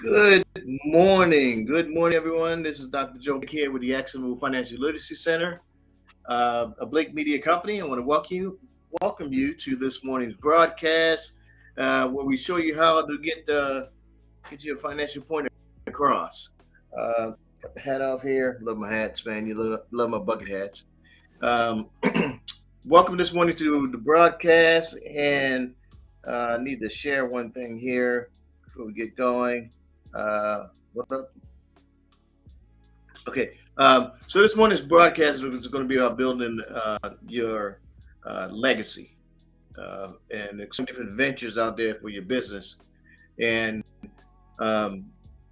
Good morning. Good morning, everyone. This is Dr. Joe here with the Actionable Financial Literacy Center, a Blake Media company. I want to welcome you to this morning's broadcast, where we show you how to get your financial point across. Got the hat off here. Love my hats, man. You love my bucket hats. Um, Welcome this morning to the broadcast, and I need to share one thing here before we get going. What up? Okay. So this morning's broadcast is going to be about building your legacy, and there's some different ventures out there for your business. And um,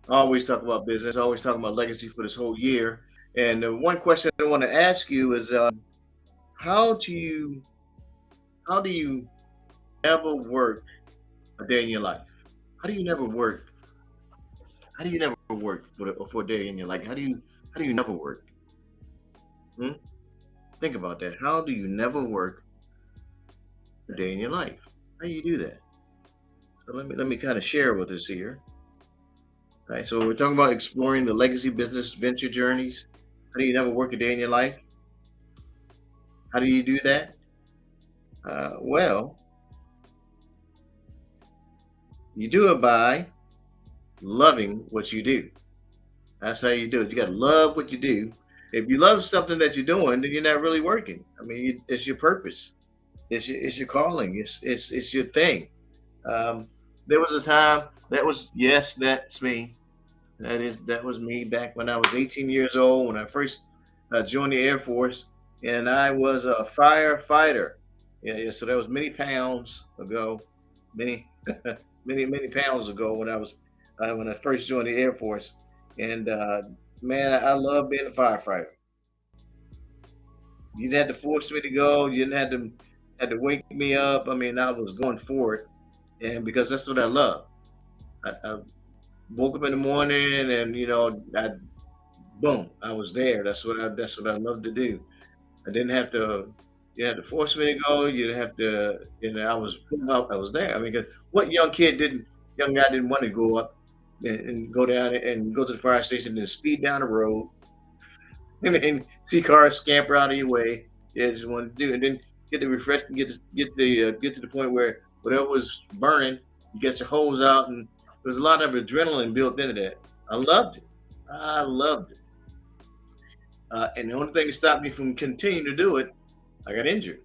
I always talk about business. I always talk about legacy for this whole year. And the one question I want to ask you is, how do you how do you never work a day in your life? How do you never work? How do you never work for a day in your life? How do you never work? Hmm? Think about that. How do you never work a day in your life? How do you do that? So let me kind of share with us here. All right. So we're talking about exploring the legacy business venture journeys. How do you never work a day in your life? How do you do that? Well, you do it by loving what you do. That's how you do it. You got to love what you do. If you love something that you're doing, then you're not really working. I mean, it's your purpose. It's your calling. It's your thing. Um, there was a time that was yes, that's me. That was me back when I was 18 years old when I first joined the Air Force, and I was a firefighter. Yeah, yeah. So that was many pounds ago, many many pounds ago when I first joined the Air Force, and man, I love being a firefighter. You didn't have to force me to go. You didn't have to wake me up. I mean, I was going for it, and because that's what I love. I woke up in the morning, and I boom, I was there. That's what I love to do. I didn't have to. You didn't have to force me to go. You didn't have to. I was there. I mean, 'cause what young guy didn't want to go up and go down and go to the fire station and speed down the road and then see cars scamper out of your way. Yeah, just wanted to do, and then get the refresh and get to the point where whatever was burning, you get your hose out, and there's a lot of adrenaline built into that. I loved it. I loved it. And the only thing that stopped me from continuing to do it, I got injured.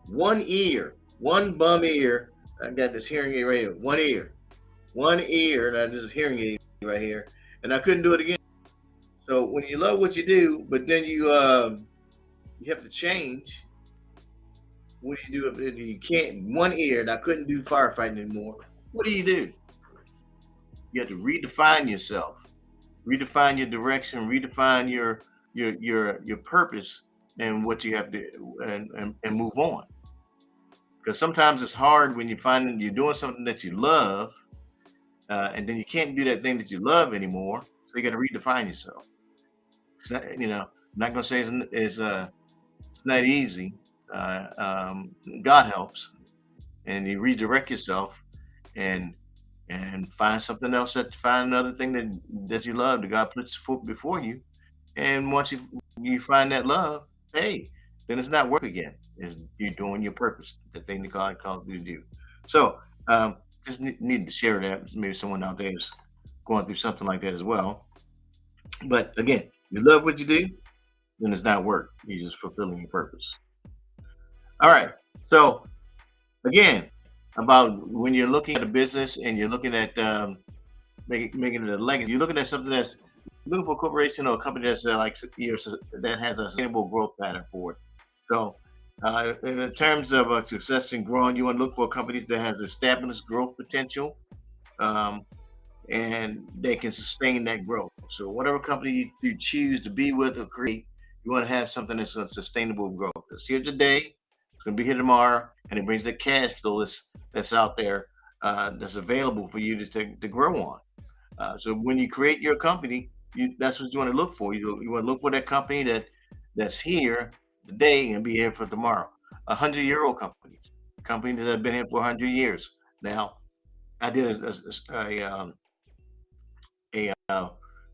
One ear, one bum ear. I got this hearing aid right here. One ear, and I this hearing aid right here, and I couldn't do it again. So when you love what you do, but then you have to change. What do you do if you can't? One ear, and I couldn't do firefighting anymore. What do? You have to redefine yourself, redefine your direction, redefine your purpose, and what you have to and move on. Because sometimes it's hard when you find you're doing something that you love, and then you can't do that thing that you love anymore. So you got to redefine yourself. It's not, I'm not gonna say it's not easy. God helps, and you redirect yourself, and find something else, find another thing that you love that God puts before you. And once you find that love, hey, then it's not work again. It's you're doing your purpose, the thing that God called you to do. So just need to share that. Maybe someone out there is going through something like that as well. But again, you love what you do, then it's not work. You're just fulfilling your purpose. All right. So again, about when you're looking at a business and you're looking at making it a legacy, you're looking at something that's looking for a corporation or a company that's that has a sustainable growth pattern for it. So, in terms of success and growing, you want to look for companies that has established growth potential, um, and they can sustain that growth. So, whatever company you choose to be with or create, you want to have something that's a sustainable growth. It's here today, it's going to be here tomorrow, and it brings the cash flow that's out there, that's available for you to grow on. So when you create your company, that's what you want to look for. You want to look for that company that's here today and be here for tomorrow. 100-year-old companies that have been here for 100 years. Now, I did a a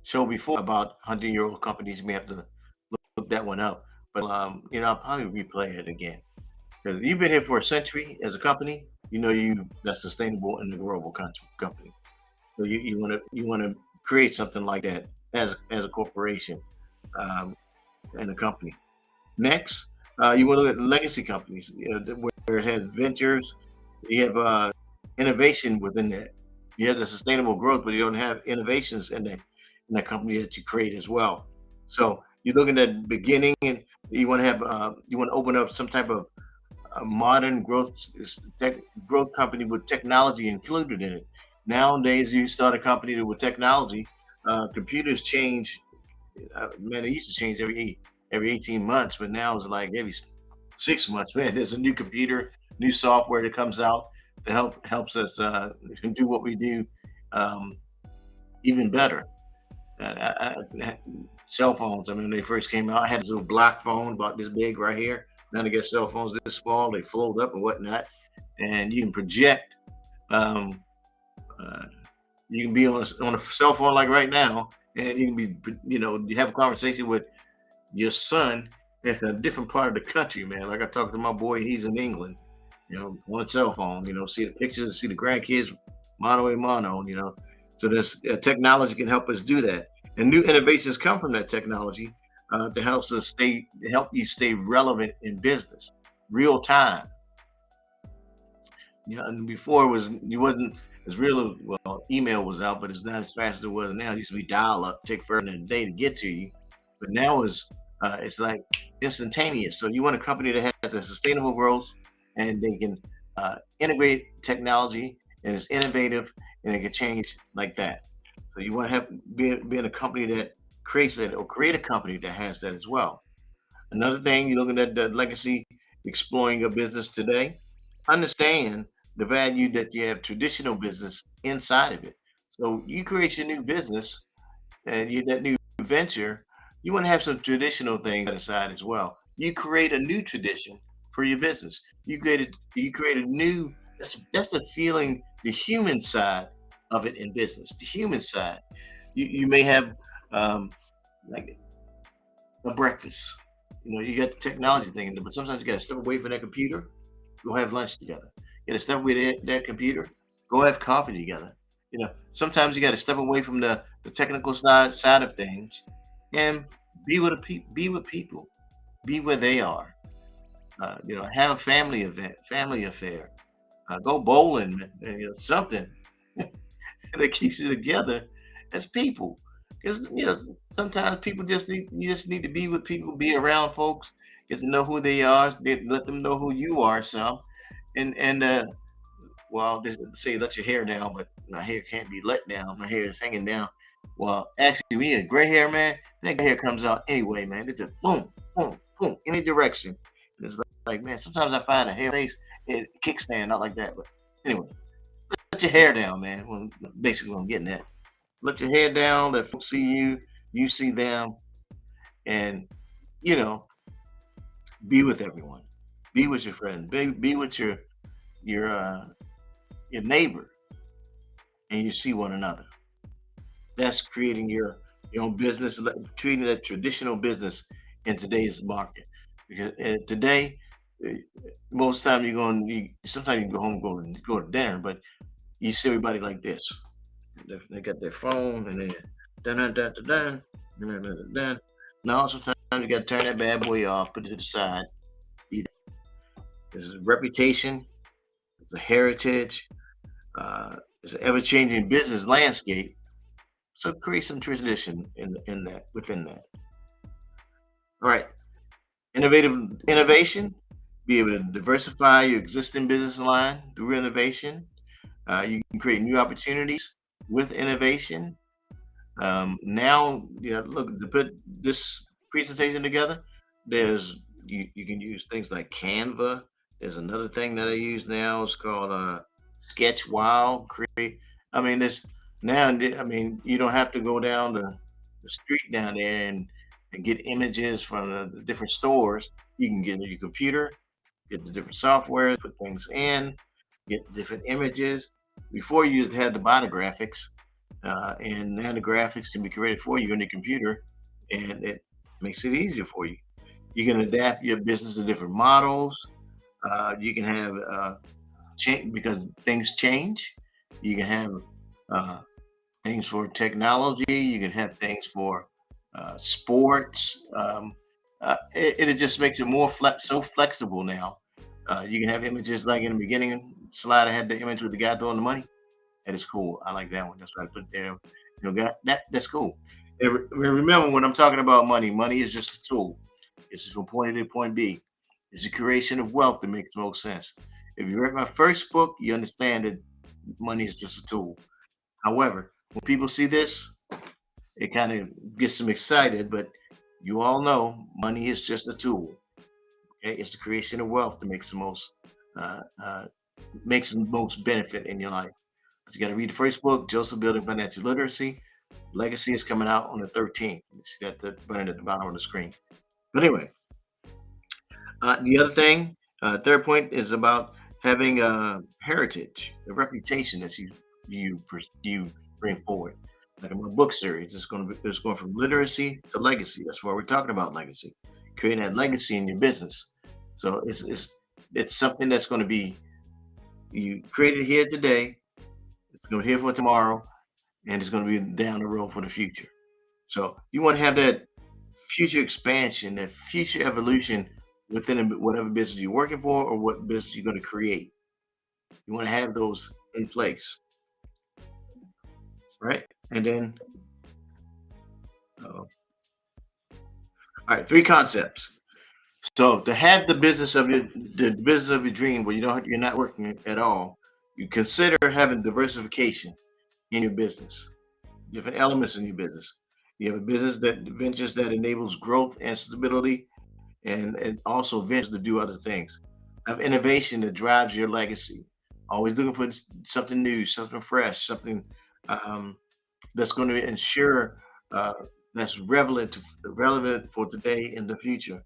show before about 100-year-old companies. You may have to look that one up. But I'll probably replay it again. Because you've been here for a century as a company, you that's sustainable in the global company. So you want to create something like that as a corporation, um, and a company. Next, you want to look at legacy companies, where it has ventures, you have innovation within that. You have the sustainable growth, but you don't have innovations in that company that you create as well. So you're looking at beginning, and you want to open up some type of a modern growth company with technology included in it. Nowadays, you start a company with technology. Computers change. Man, they used to change every 18 months, but now it's like every 6 months. Man, there's a new computer, new software that comes out that helps us do what we do, um, even better. Cell phones. I mean, when they first came out, I had this little black phone about this big right here. Now they get cell phones this small. They fold up and whatnot, and you can project. Um, uh, you can be on a cell phone like right now, and you can be, you have a conversation with your son in a different part of the country, man. Like I talked to my boy, he's in England, on a cell phone, see the pictures, see the grandkids, mano a mano, So this technology can help us do that. And new innovations come from that technology to help you stay relevant in business, real time. And before you wasn't as real. Well, email was out, but it's not as fast as it was now. It used to be dial up, take forever than a day to get to you, but now it's like instantaneous. So you want a company that has a sustainable growth, and they can integrate technology, and it's innovative, and it can change like that. So you want to be in a company that creates that, or create a company that has that as well. Another thing, you're looking at the legacy, exploring your business today. Understand the value that you have traditional business inside of it. So you create your new business, and that new venture, you want to have some traditional things aside as well. You create a new tradition for your business. You create a new. That's the feeling, the human side of it in business. The human side. You may have, like a breakfast. You got the technology thing, but sometimes you got to step away from that computer. Go have lunch together. You got to step away that computer. Go have coffee together. Sometimes you got to step away from the technical side of things, and be with people, be where they are. Have a family affair. Go bowling, and, something that keeps you together as people. Because sometimes people you just need to be with people, be around folks, get to know who they are, let them know who you are. Some, and well, they say let your hair down, but my hair can't be let down. My hair is hanging down. Well, actually, when you have gray hair, man, that gray hair comes out anyway, man. It's just boom, boom, boom, any direction. And it's like, man, sometimes I find a hair face, kickstand, not like that. But anyway, let your hair down, man. Well, basically, what I'm getting at. Let your hair down. Let folks see you. You see them, and you know, be with everyone. Be with your friend. Be with your uh, your neighbor, and you see one another. That's creating your own business, treating that traditional business in today's market. Because today, uh, most time you're going, sometimes you can go home, go to dinner, but you see everybody like this. They got their phone, and then dun dun dun dun dun dun dun dun. Dun. Now sometimes you got to turn that bad boy off, put it to the side. There's a reputation, it's a heritage, it's an ever-changing business landscape. So create some tradition in that within that. All right, innovative innovation. Be able to diversify your existing business line through innovation. You can create new opportunities with innovation. Now, look, to put this presentation together, you can use things like Canva. There's another thing that I use now. It's called Sketch Wow. Create. I mean, this now. I mean, you don't have to go down the street down there and get images from the different stores. You can get your computer, get the different software, put things in, get different images. Before you used to have to buy the graphics, and now the graphics can be created for you in the computer, and it makes it easier for you. You can adapt your business to different models. You can have change because things change. You can have uh, things for technology. You can have things for sports. It just makes it more so flexible now. You can have images like in the beginning slide. I had the image with the guy throwing the money. That is cool. I like that one. That's what I put there. That's cool. And remember when I'm talking about money, money is just a tool. It's from point A to point B. It's the creation of wealth that makes the most sense. If you read my first book, you understand that money is just a tool. However, when people see this, it kind of gets them excited, but you all know money is just a tool. Okay, it's the creation of wealth that uh, uh, makes the most benefit in your life. But you got to read the first book, Joseph Building Financial Literacy. Legacy is coming out on the 13th. You see that button at the bottom of the screen. But anyway, the other thing, third point is about having a heritage, a reputation that you bring forward. Like in my book series, it's going from literacy to legacy. That's why we're talking about legacy, creating that legacy in your business. So it's something that's going to be you created here today. It's going to be here for tomorrow, and it's going to be down the road for the future. So you want to have that future expansion, that future evolution within whatever business you're working for or what business you're going to create. You want to have those in place, right? And then, all right, three concepts. So to have the business of your dream, where you're not working at all, you consider having diversification in your business, different elements in your business. You have a business that ventures that enables growth and stability, and also ventures to do other things. Have innovation that drives your legacy. Always looking for something new, something fresh, something um, that's going to ensure uh, that's relevant for today and the future.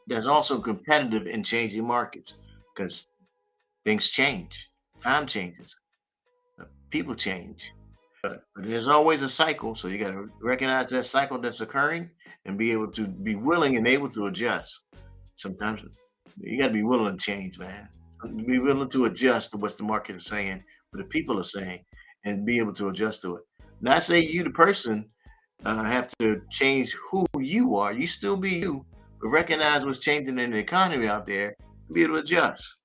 That's also competitive in changing markets because things change, time changes, people change. But there's always a cycle, so you got to recognize that cycle that's occurring and be able to be willing and able to adjust. Sometimes you got to be willing to change, man. Be willing to adjust to what the market is saying, what the people are saying, and be able to adjust to it. Not say you, the person, have to change who you are. You still be you, but recognize what's changing in the economy out there and be able to adjust.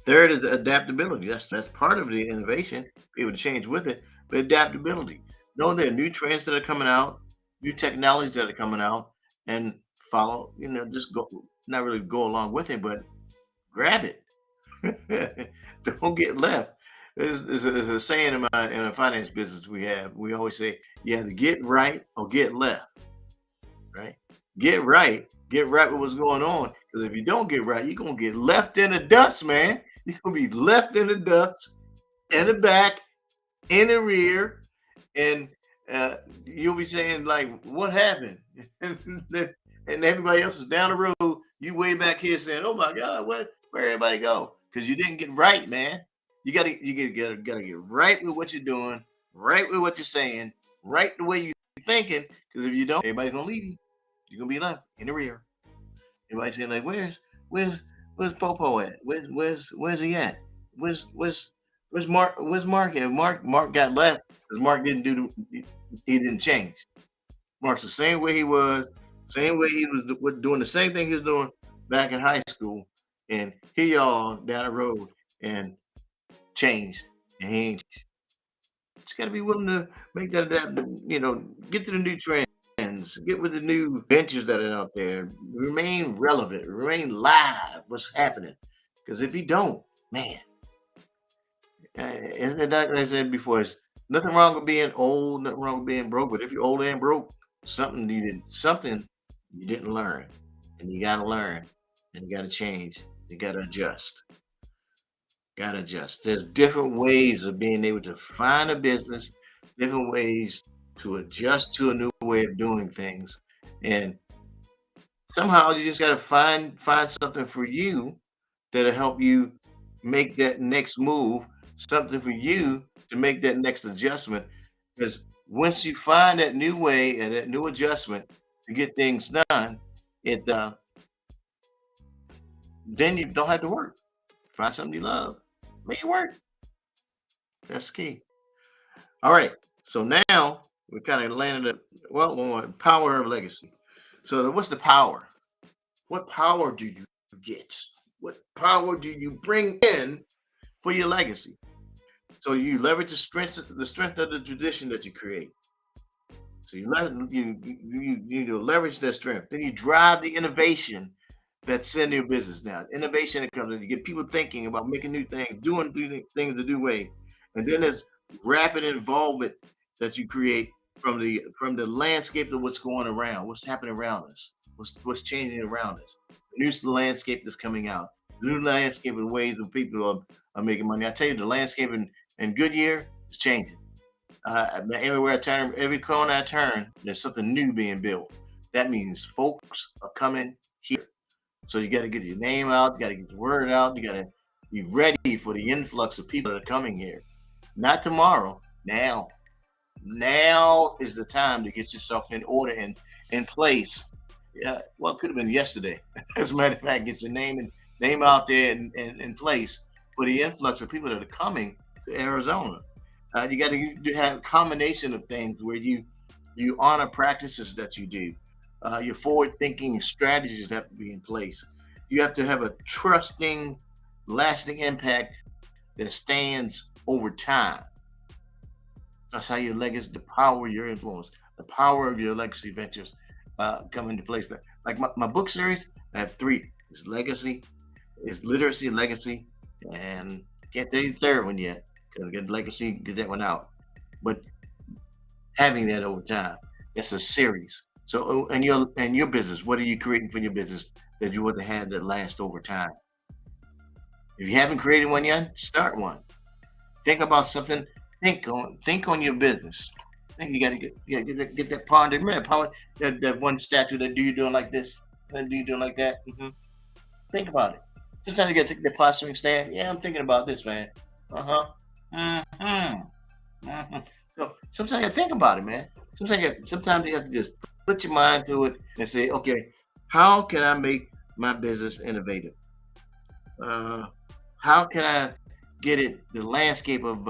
Third is adaptability. That's part of the innovation. Be able to change with it, but adaptability. Know there are new trends that are coming out, new technologies that are coming out, and follow. Just go, not really go along with it, but grab it. Don't get left. There's a saying in a finance business we always say you have to get right or get left, right? Get right with what's going on. Because if you don't get right, you're gonna get left in the dust, man. You're gonna be left in the dust, in the back, in the rear, and you'll be saying like, "What happened?" and everybody else is down the road. You way back here saying, "Oh my God, where everybody go?" Because you didn't get right, man. You gotta get right with what you're doing, right with what you're saying, right the way you're thinking. Because if you don't, everybody's gonna leave you. You're gonna be left in the rear. Everybody saying like, where's where's Popo at? Where's he at? Where's Mark? Where's Mark at? Mark got left because Mark didn't he didn't change. Mark's the same way he was, same way he was doing the same thing he was doing back in high school, and here y'all down the road and changed, and he ain't. Just got to be willing to make that adapt. Get to the new trends, get with the new ventures that are out there, remain relevant, remain live. What's happening? Because if you don't, man, isn't it like I said before? It's nothing wrong with being old, nothing wrong with being broke. But if you're old and broke, something you didn't learn, and you got to learn, and you got to change, you got to adjust. Got to adjust. There's different ways of being able to find a business, different ways to adjust to a new way of doing things, and somehow you just got to find something for you that'll help you make that next move something for you to make that next adjustment. Because once you find that new way and that new adjustment to get things done, it then you don't have to work. Find something you love, make it work. That's key. All right. So now we kind of landed at power of legacy. So what's the power? What power do you get? What power do you bring in for your legacy? So you leverage the strength of the tradition that you create. So you leverage that strength. Then you drive the innovation that's in your business now. Innovation that comes in. You get people thinking about making new things, doing things the new way. And then there's rapid involvement that you create from the landscape of what's going around, what's happening around us, what's changing around us. The new landscape that's coming out. The new landscape of ways that people are making money. I tell you, the landscape in Goodyear is changing. Everywhere I turn, every corner I turn, there's something new being built. That means folks are coming here. So you got to get your name out, you got to get the word out, you got to be ready for the influx of people that are coming here. Not tomorrow, now. Now is the time to get yourself in order and in place. Yeah, well, it could have been yesterday. As a matter of fact, get your name out there and in place for the influx of people that are coming to Arizona. You got to have a combination of things where you honor practices that you do. Your forward thinking strategies have to be in place. You have to have a trusting, lasting impact that stands over time. That's how your legacy, the power of your influence, the power of your legacy ventures come into place. Like my book series, I have three. It's legacy, it's literacy, legacy, and I can't tell you the third one yet. Gonna get legacy, get that one out. But having that over time, it's a series. So, and your business, what are you creating for your business that you want to have that last over time? If you haven't created one yet, start one. Think about something. Think on your business. Think you got to get that pond. Remember that pond, that one statue that do you doing like this, and do you doing like that? Think about it. Sometimes you got to take that posturing stand. Yeah, I'm thinking about this, man. Uh huh. So sometimes you think about it, man. Sometimes you have to just put your mind to it and say, okay, how can I make my business innovative? Uh, how can I get it the landscape of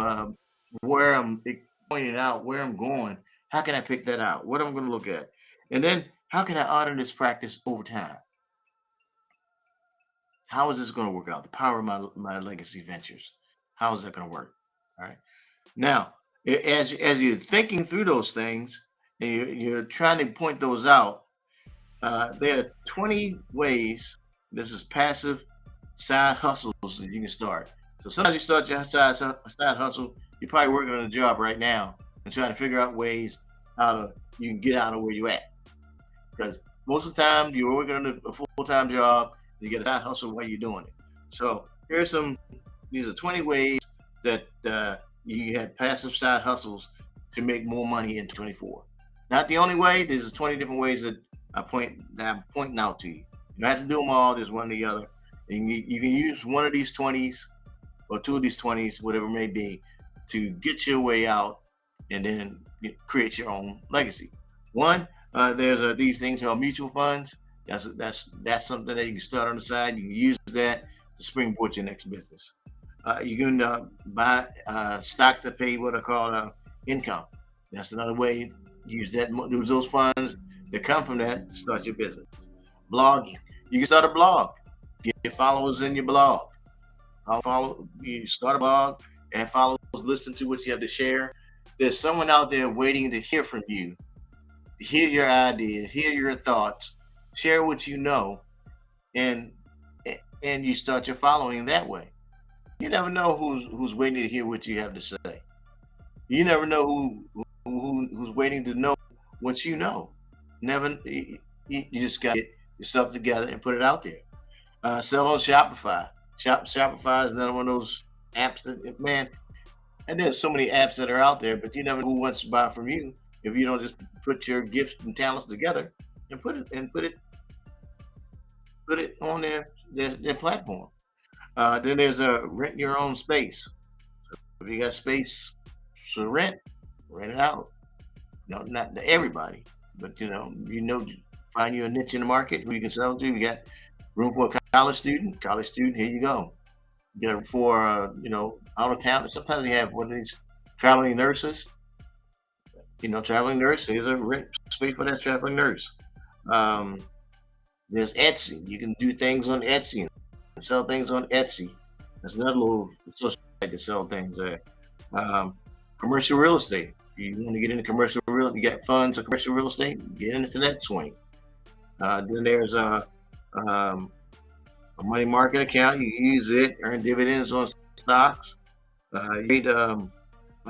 where I'm pointing out where I'm going? How can I pick that out? What am I going to look at? And then how can I honor this practice over time? How is this going to work out? The power of my legacy ventures. How is that going to work? All right. Now, as you're thinking through those things and you're trying to point those out, there are 20 ways. This is passive side hustles that you can start. So sometimes you start your side hustle. You're probably working on a job right now and trying to figure out ways how to you can get out of where you're at. Because most of the time you're working on a full-time job, you get a side hustle while you're doing it. So here's some. These are 20 ways that you have passive side hustles to make more money in 24. Not the only way. There's 20 different ways that I'm pointing out to you. You don't have to do them all. There's one or the other. You can use one of these 20s or two of these 20s, whatever it may be, to get your way out and then create your own legacy. One, there's these things called mutual funds. That's something that you can start on the side. You can use that to springboard your next business. You can buy stocks that pay what I call income. That's another way. Use those funds that come from that to start your business. Blogging. You can start a blog. Get followers in your blog. You start a blog and followers listen to what you have to share. There's someone out there waiting to hear from you, hear your ideas, hear your thoughts, share what you know, and you start your following that way. You never know who's waiting to hear what you have to say. You never know who's waiting to know what you know. Never. You just got to get yourself together and put it out there. Sell on Shopify. Shopify is another one of those apps that, man, and there's so many apps that are out there, but you never know who wants to buy from you if you don't just put your gifts and talents together and put it on their platform. Then there's a rent your own space. If you got space to rent it out. No, not to everybody, but find you a niche in the market who you can sell to. You got room for a college student. Here you go. You got for out of town. Sometimes you have one of these traveling nurses. Traveling nurse. Here's a rent space for that traveling nurse. Um, there's Etsy. You can do things on Etsy and sell things on Etsy. That's another little social site to sell things there. Um, Commercial real estate. You want to get into commercial real, you got funds of commercial real estate, get into that swing. Then there's a money market account. You use it, earn dividends on stocks. You need an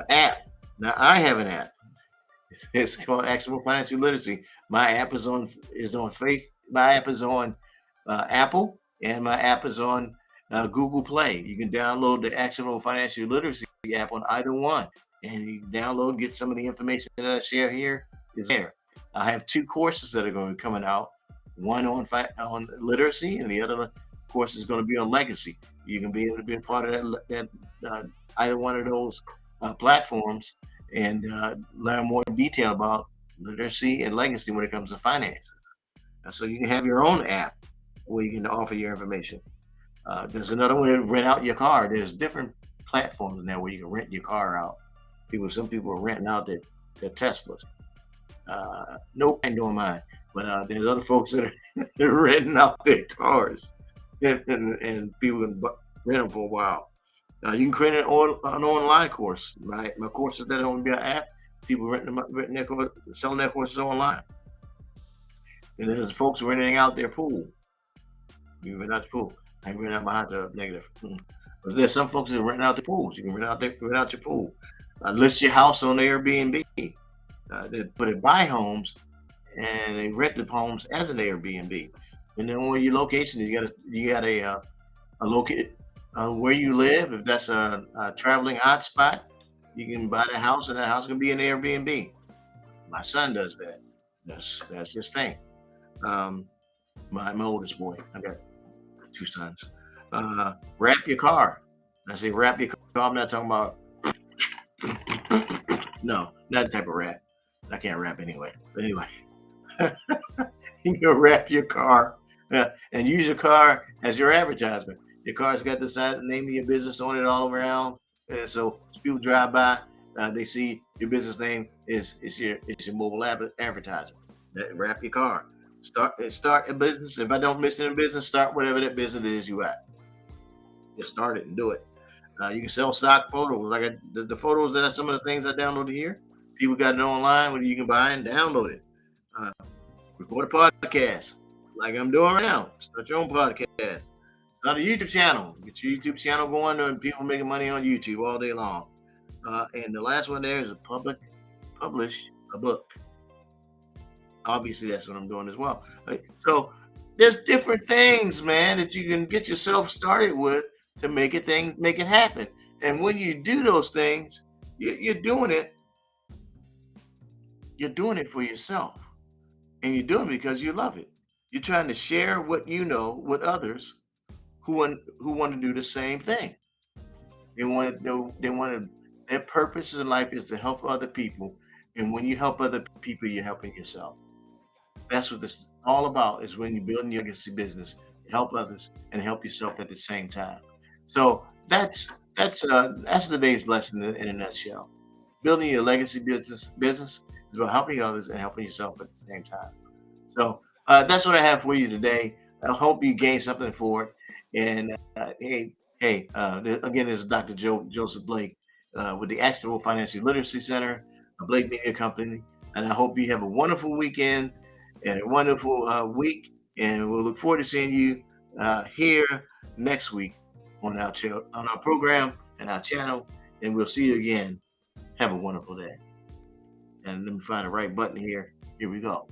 app. Now I have an app. It's called Actionable Financial Literacy. My app is on Face. My app is on Apple, and my app is on Google Play. You can download the Actionable Financial Literacy app on either one, and you can download, get some of the information that I share here is there. I have two courses that are going to be coming out. One on literacy, and the other course is going to be on legacy. You can be able to be a part of either one of those platforms and learn more detail about literacy and legacy when it comes to finances. And so you can have your own app where you can offer your information. There's another one to rent out your car. There's different platforms in there where you can rent your car out. Some people are renting out their Teslas. Nope, ain't doing mine. But there's other folks that are renting out their cars, and people can rent them for a while. You can create an online course. My courses that are on the app, people renting their course, selling their courses online. And there's folks renting out their pool. You can rent out the pool. I can rent out my hot tub, negative. But there's some folks that rent out the pools. You can rent out your pool. List your house on Airbnb. They put it buy homes, and they rent the homes as an Airbnb. And then when your location, you got a locate where you live. If that's a traveling hotspot, you can buy the house, and that house can be an Airbnb. My son does that. That's his thing. My oldest boy. I got two sons. Wrap your car. I say wrap your car. I'm not talking about no, not the type of rap. I can't rap anyway. But anyway, you can wrap your car and use your car as your advertisement. Your car's got the name of your business on it all around, and so people drive by, they see your business name is your mobile advertisement. Wrap your car. Start a business. If I don't miss in a business, start whatever that business is you at. Just start it and do it. You can sell stock photos. Like the photos that are some of the things I downloaded here. People got it online where you can buy and download it. Record a podcast like I'm doing right now. Start your own podcast. Start a YouTube channel. Get your YouTube channel going, and people making money on YouTube all day long. And the last one there is publish a book. Obviously, that's what I'm doing as well. Right? So there's different things, man, that you can get yourself started with to make it happen. And when you do those things, you're doing it. You're doing it for yourself, and you're doing it because you love it. You're trying to share what you know with others who want to do the same thing. Their purpose in life is to help other people, and when you help other people, you're helping yourself. That's what this is all about. Is when you're building your legacy business, you help others and help yourself at the same time. So that's today's lesson in a nutshell. Building your legacy business is about helping others and helping yourself at the same time. So that's what I have for you today. I hope you gain something for it. And again, this is Dr. Joseph Blake with the Actionable Financial Literacy Center, a Blake Media Company. And I hope you have a wonderful weekend and a wonderful week. And we'll look forward to seeing you here next week on our program and our channel. And we'll see you again. Have a wonderful day. And let me find the right button here. Here we go.